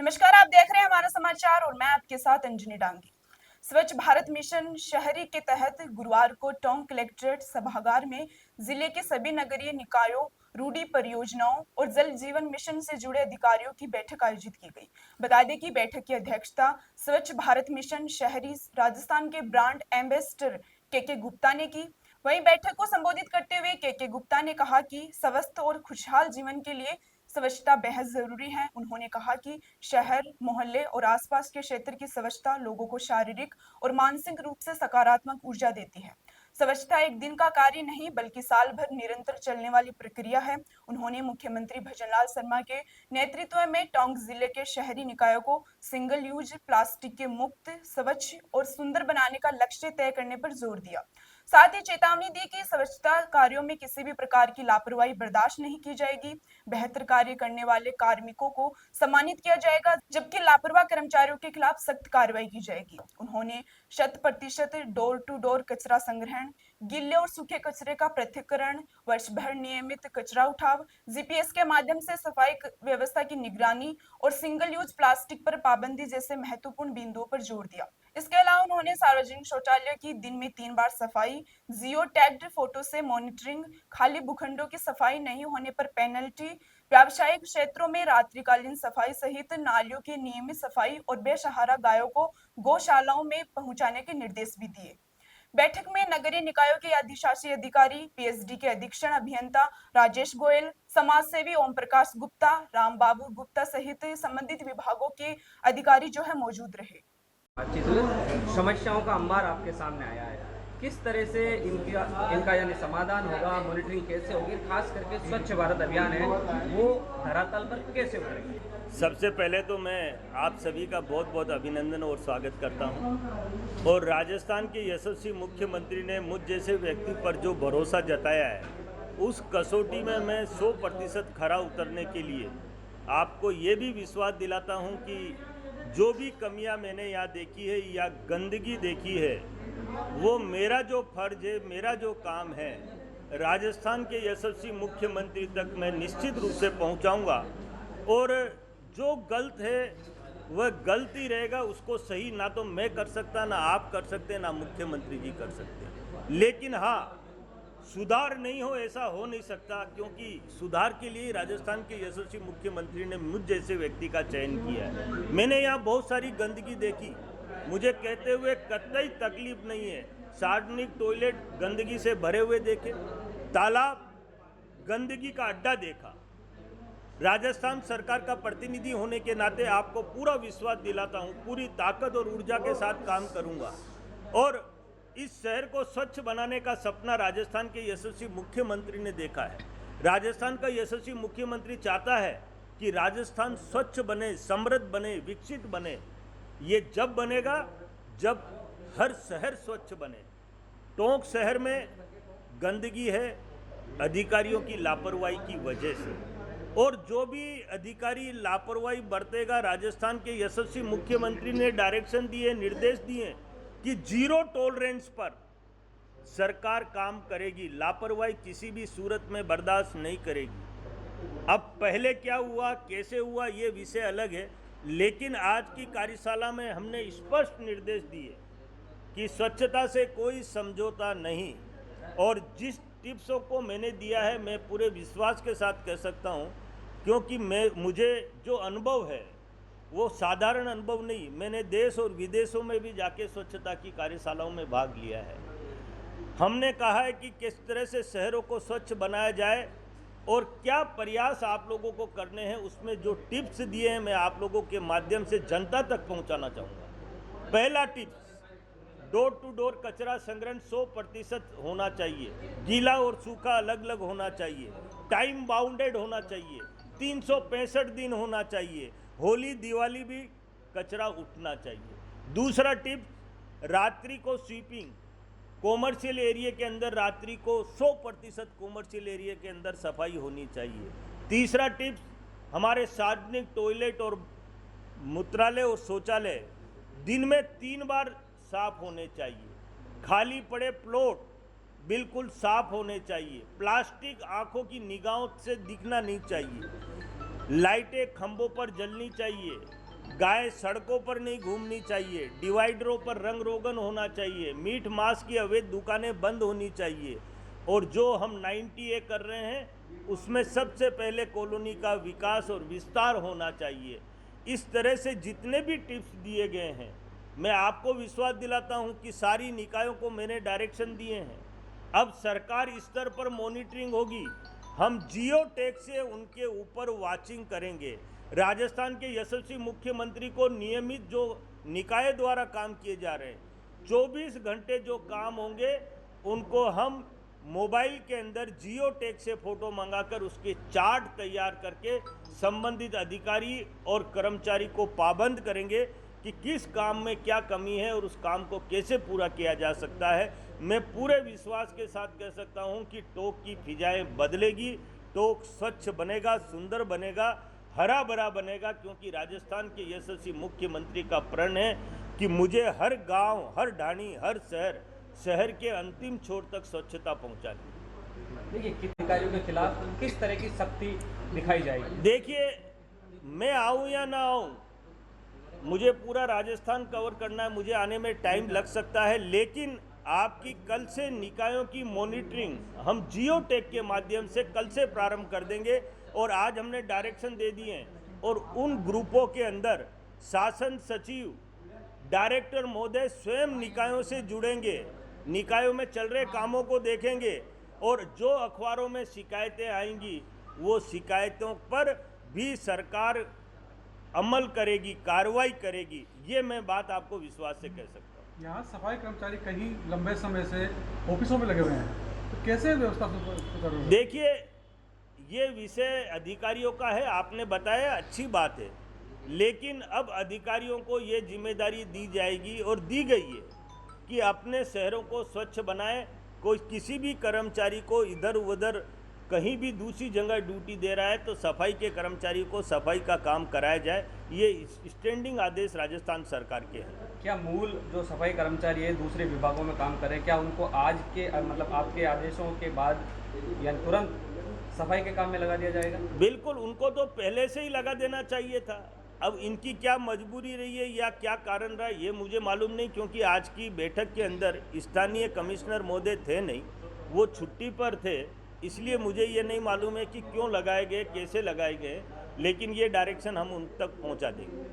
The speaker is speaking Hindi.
नमस्कार, आप देख रहे हैं हमारा समाचार और मैं आपके साथ अंजनी डांगी। स्वच्छ भारत मिशन शहरी के तहत गुरुवार को टोंक कलेक्ट्रेट सभागार में जिले के सभी नगरीय निकायों, रूडी परियोजनाओं और जल जीवन मिशन से जुड़े अधिकारियों की बैठक आयोजित की गई। बता दें कि बैठक की अध्यक्षता स्वच्छ भारत मिशन शहरी राजस्थान के ब्रांड एम्बेसडर के गुप्ता ने की। वहीं बैठक को संबोधित करते हुए के गुप्ता ने कहा कि स्वस्थ और खुशहाल जीवन के लिए स्वच्छता बेहद जरूरी है। उन्होंने कहा कि शहर, मोहल्ले और आसपास के क्षेत्र की स्वच्छता लोगों को शारीरिक और मानसिक रूप से सकारात्मक ऊर्जा देती है। स्वच्छता एक दिन का कार्य नहीं बल्कि साल भर निरंतर चलने वाली प्रक्रिया है। उन्होंने मुख्यमंत्री भजनलाल शर्मा के नेतृत्व में टोंक जिले के शहरी निकायों को सिंगल यूज प्लास्टिक के मुक्त, स्वच्छ और सुंदर बनाने का लक्ष्य तय करने पर जोर दिया। साथ ही चेतावनी दी कि स्वच्छता कार्यों में किसी भी प्रकार की लापरवाही बर्दाश्त नहीं की जाएगी। बेहतर कार्य करने वाले कार्मिकों को सम्मानित किया जाएगा, जबकि लापरवाह कर्मचारियों के खिलाफ सख्त कार्रवाई की जाएगी। उन्होंने 100% डोर टू डोर कचरा संग्रहण, गीले और सूखे कचरे का पृथक्करण, वर्ष भर नियमित कचरा उठाव, जीपीएस के माध्यम से सफाई व्यवस्था की निगरानी और सिंगल यूज प्लास्टिक पर पाबंदी जैसे महत्वपूर्ण बिंदुओं पर जोर दिया। इसके अलावा उन्होंने सार्वजनिक शौचालय की दिन में 3 बार सफाई, जियो टैग्ड फोटो से मॉनिटरिंग, खाली भूखंडों की सफाई नहीं होने पर पेनल्टी, व्यावसायिक क्षेत्रों में रात्रिकालीन सफाई सहित नालियों की नियमित सफाई और बेसहारा गायों को गौशालाओं में पहुंचाने के निर्देश भी दिए। बैठक में नगरीय निकायों के अधिशासी अधिकारी, पीएचडी के अधीक्षण अभियंता राजेश गोयल, समाज सेवी ओम प्रकाश गुप्ता, राम बाबू गुप्ता सहित संबंधित विभागों के अधिकारी जो है मौजूद रहे। बातचीत में समस्याओं का अंबार आपके सामने आया है। किस तरह से इनका यानी समाधान होगा, मॉनिटरिंग कैसे होगी, खास करके स्वच्छ भारत अभियान है वो धरातल पर कैसे उतरेगी? सबसे पहले तो मैं आप सभी का बहुत बहुत अभिनंदन और स्वागत करता हूं। और राजस्थान के यशस्वी मुख्यमंत्री ने मुझ जैसे व्यक्ति पर जो भरोसा जताया है, उस कसौटी में मैं 100% खरा उतरने के लिए आपको ये भी विश्वास दिलाता हूं कि जो भी कमियां मैंने यहाँ देखी है या गंदगी देखी है, वो मेरा जो फर्ज है, मेरा जो काम है, राजस्थान के यशस्वी मुख्यमंत्री तक मैं निश्चित रूप से पहुँचाऊँगा। और जो गलत है वह गलत ही रहेगा, उसको सही ना तो मैं कर सकता, ना आप कर सकते, ना मुख्यमंत्री जी कर सकते। लेकिन हाँ, सुधार नहीं हो ऐसा हो नहीं सकता, क्योंकि सुधार के लिए राजस्थान के यशस्वी मुख्यमंत्री ने मुझ जैसे व्यक्ति का चयन किया है। मैंने यहाँ बहुत सारी गंदगी देखी, मुझे कहते हुए कतई तकलीफ नहीं है। सार्वजनिक टॉयलेट गंदगी से भरे हुए देखे, तालाब गंदगी का अड्डा देखा। राजस्थान सरकार का प्रतिनिधि होने के नाते आपको पूरा विश्वास दिलाता हूँ, पूरी ताकत और ऊर्जा के साथ काम करूँगा। और इस शहर को स्वच्छ बनाने का सपना राजस्थान के यशस्वी मुख्यमंत्री ने देखा है। राजस्थान का यशस्वी मुख्यमंत्री चाहता है कि राजस्थान स्वच्छ बने, समृद्ध बने, विकसित बने। ये जब बनेगा जब हर शहर स्वच्छ बने। टोंक शहर में गंदगी है अधिकारियों की लापरवाही की वजह से, और जो भी अधिकारी लापरवाही बरतेगा, राजस्थान के यशस्वी मुख्यमंत्री ने डायरेक्शन दिए, निर्देश दिए कि 0 टॉलरेंस पर सरकार काम करेगी, लापरवाही किसी भी सूरत में बर्दाश्त नहीं करेगी। अब पहले क्या हुआ, कैसे हुआ, ये विषय अलग है, लेकिन आज की कार्यशाला में हमने स्पष्ट निर्देश दिए कि स्वच्छता से कोई समझौता नहीं। और जिस टिप्सों को मैंने दिया है, मैं पूरे विश्वास के साथ कह सकता हूँ, क्योंकि मुझे जो अनुभव है वो साधारण अनुभव नहीं। मैंने देश और विदेशों में भी जाके स्वच्छता की कार्यशालाओं में भाग लिया है। हमने कहा है कि किस तरह से शहरों को स्वच्छ बनाया जाए और क्या प्रयास आप लोगों को करने हैं, उसमें जो टिप्स दिए हैं मैं आप लोगों के माध्यम से जनता तक पहुंचाना चाहूँगा। पहला टिप्स, डोर टू डोर कचरा संग्रहण 100% होना चाहिए, गीला और सूखा अलग अलग होना चाहिए, टाइम बाउंडेड होना चाहिए, 365 दिन होना चाहिए, होली दिवाली भी कचरा उठना चाहिए। दूसरा टिप्स, रात्रि को स्वीपिंग, कॉमर्शियल एरिया के अंदर रात्रि को 100% कॉमर्शियल एरिया के अंदर सफाई होनी चाहिए। तीसरा टिप्स, हमारे सार्वजनिक टॉयलेट और मूत्रालय और शौचालय दिन में 3 बार साफ होने चाहिए। खाली पड़े प्लॉट बिल्कुल साफ होने चाहिए। प्लास्टिक आंखों की निगाहों से दिखना नहीं चाहिए। लाइटें खंभों पर जलनी चाहिए। गाय सड़कों पर नहीं घूमनी चाहिए, डिवाइडरों पर रंग रोगन होना चाहिए, मीट मांस की अवैध दुकानें बंद होनी चाहिए, और जो हम 90A कर रहे हैं उसमें सबसे पहले कॉलोनी का विकास और विस्तार होना चाहिए। इस तरह से जितने भी टिप्स दिए गए हैं, मैं आपको विश्वास दिलाता हूं कि सारी निकायों को मैंने डायरेक्शन दिए हैं। अब सरकार स्तर पर मॉनिटरिंग होगी, हम जियो टैग से उनके ऊपर वाचिंग करेंगे। राजस्थान के यशस्वी मुख्यमंत्री को नियमित जो निकाय द्वारा काम किए जा रहे हैं 24 घंटे जो काम होंगे उनको हम मोबाइल के अंदर जियो टैग से फोटो मंगाकर उसके चार्ट तैयार करके संबंधित अधिकारी और कर्मचारी को पाबंद करेंगे कि किस काम में क्या कमी है और उस काम को कैसे पूरा किया जा सकता है। मैं पूरे विश्वास के साथ कह सकता हूं कि टोंक की फिजाएं बदलेगी, टोंक स्वच्छ बनेगा, सुंदर बनेगा, हरा भरा बनेगा, क्योंकि राजस्थान के यशस्वी मुख्यमंत्री का प्रण है कि मुझे हर गांव, हर ढाणी, हर शहर के अंतिम छोर तक स्वच्छता पहुंचानी। देखिए, किन अधिकारियों के खिलाफ किस तरह की सख्ती दिखाई जाएगी? देखिए, मैं आऊं या ना आऊं, मुझे पूरा राजस्थान कवर करना है, मुझे आने में टाइम लग सकता है, लेकिन आपकी कल से निकायों की मॉनिटरिंग हम जियो टैग के माध्यम से कल से प्रारंभ कर देंगे। और आज हमने डायरेक्शन दे दिए हैं और उन ग्रुपों के अंदर शासन सचिव, डायरेक्टर महोदय स्वयं निकायों से जुड़ेंगे, निकायों में चल रहे कामों को देखेंगे और जो अखबारों में शिकायतें आएंगी वो शिकायतों पर भी सरकार अमल करेगी, कार्रवाई करेगी। ये मैं बात आपको विश्वास से कह सकता हूँ। यहाँ सफाई कर्मचारी कहीं लंबे समय से ऑफिसों में लगे हुए हैं, तो कैसे व्यवस्था सुचारू होगी? देखिए, ये विषय अधिकारियों का है, आपने बताया, अच्छी बात है, लेकिन अब अधिकारियों को ये जिम्मेदारी दी जाएगी और दी गई है कि अपने शहरों को स्वच्छ बनाएं। कोई किसी भी कर्मचारी को इधर उधर कहीं भी दूसरी जगह ड्यूटी दे रहा है तो सफाई के कर्मचारी को सफाई का काम कराया जाए। ये स्टैंडिंग आदेश राजस्थान सरकार के हैं। क्या मूल जो सफाई कर्मचारी है दूसरे विभागों में काम करें, क्या उनको आज के मतलब आपके आदेशों के बाद या तुरंत सफाई के काम में लगा दिया जाएगा? बिल्कुल, उनको तो पहले से ही लगा देना चाहिए था। अब इनकी क्या मजबूरी रही है या क्या कारण रहा ये मुझे मालूम नहीं, क्योंकि आज की बैठक के अंदर स्थानीय कमिश्नर महोदय थे नहीं, वो छुट्टी पर थे, इसलिए मुझे ये नहीं मालूम है कि क्यों लगाए गए, कैसे लगाए गए, लेकिन ये डायरेक्शन हम उन तक पहुंचा देंगे।